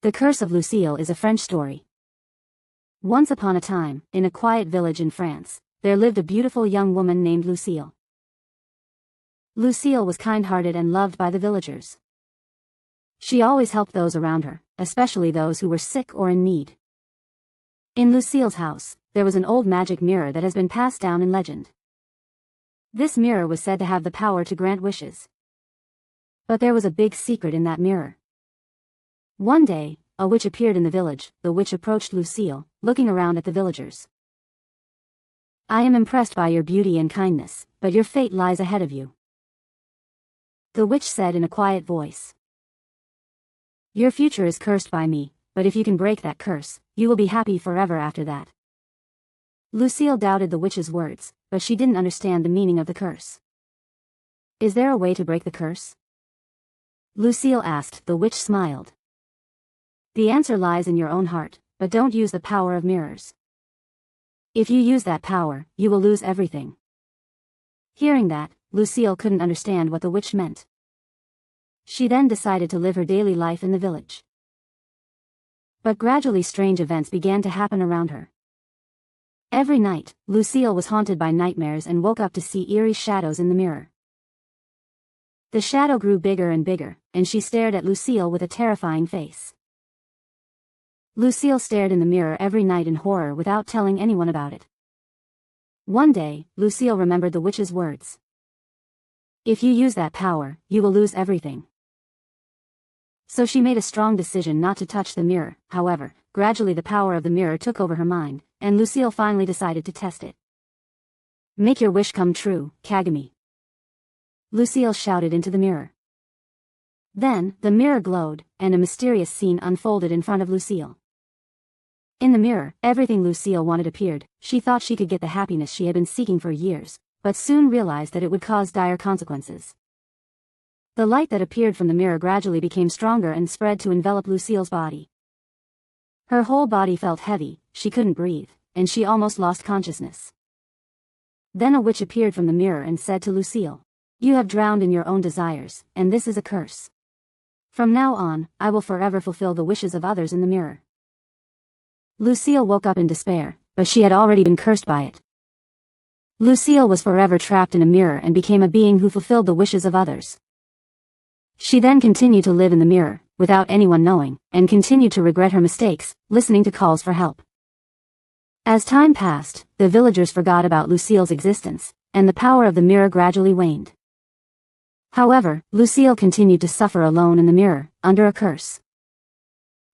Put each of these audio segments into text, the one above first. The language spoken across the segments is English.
The Curse of Lucille is a French story. Once upon a time, in a quiet village in France, there lived a beautiful young woman named Lucille. Lucille was kind-hearted and loved by the villagers. She always helped those around her, especially those who were sick or in need. In Lucille's house, there was an old magic mirror that has been passed down in legend. This mirror was said to have the power to grant wishes. But there was a big secret in that mirror. One day, a witch appeared in the village. The witch approached Lucille, looking around at the villagers. "I am impressed by your beauty and kindness, but your fate lies ahead of you," the witch said in a quiet voice. "Your future is cursed by me, but if you can break that curse, you will be happy forever after that." Lucille doubted the witch's words, but she didn't understand the meaning of the curse. "Is there a way to break the curse?" Lucille asked. The witch smiled. "The answer lies in your own heart, but don't use the power of mirrors. If you use that power, you will lose everything." Hearing that, Lucille couldn't understand what the witch meant. She then decided to live her daily life in the village. But gradually strange events began to happen around her. Every night, Lucille was haunted by nightmares and woke up to see eerie shadows in the mirror. The shadow grew bigger and bigger, and she stared at Lucille with a terrifying face. Lucille stared in the mirror every night in horror without telling anyone about it. One day, Lucille remembered the witch's words. "If you use that power, you will lose everything." So she made a strong decision not to touch the mirror. However, gradually the power of the mirror took over her mind, and Lucille finally decided to test it. "Make your wish come true, Kagami," Lucille shouted into the mirror. Then, the mirror glowed, and a mysterious scene unfolded in front of Lucille. In the mirror, everything Lucille wanted appeared. She thought she could get the happiness she had been seeking for years, but soon realized that it would cause dire consequences. The light that appeared from the mirror gradually became stronger and spread to envelop Lucille's body. Her whole body felt heavy, she couldn't breathe, and she almost lost consciousness. Then a witch appeared from the mirror and said to Lucille, "You have drowned in your own desires, and this is a curse. From now on, I will forever fulfill the wishes of others in the mirror." Lucille woke up in despair, but she had already been cursed by it. Lucille was forever trapped in a mirror and became a being who fulfilled the wishes of others. She then continued to live in the mirror, without anyone knowing, and continued to regret her mistakes, listening to calls for help. As time passed, the villagers forgot about Lucille's existence, and the power of the mirror gradually waned. However, Lucille continued to suffer alone in the mirror, under a curse.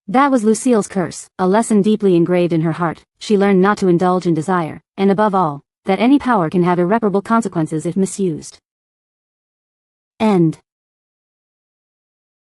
That was Lucille's curse, a lesson deeply engraved in her heart. She learned not to indulge in desire, and above all, that any power can have irreparable consequences if misused. End.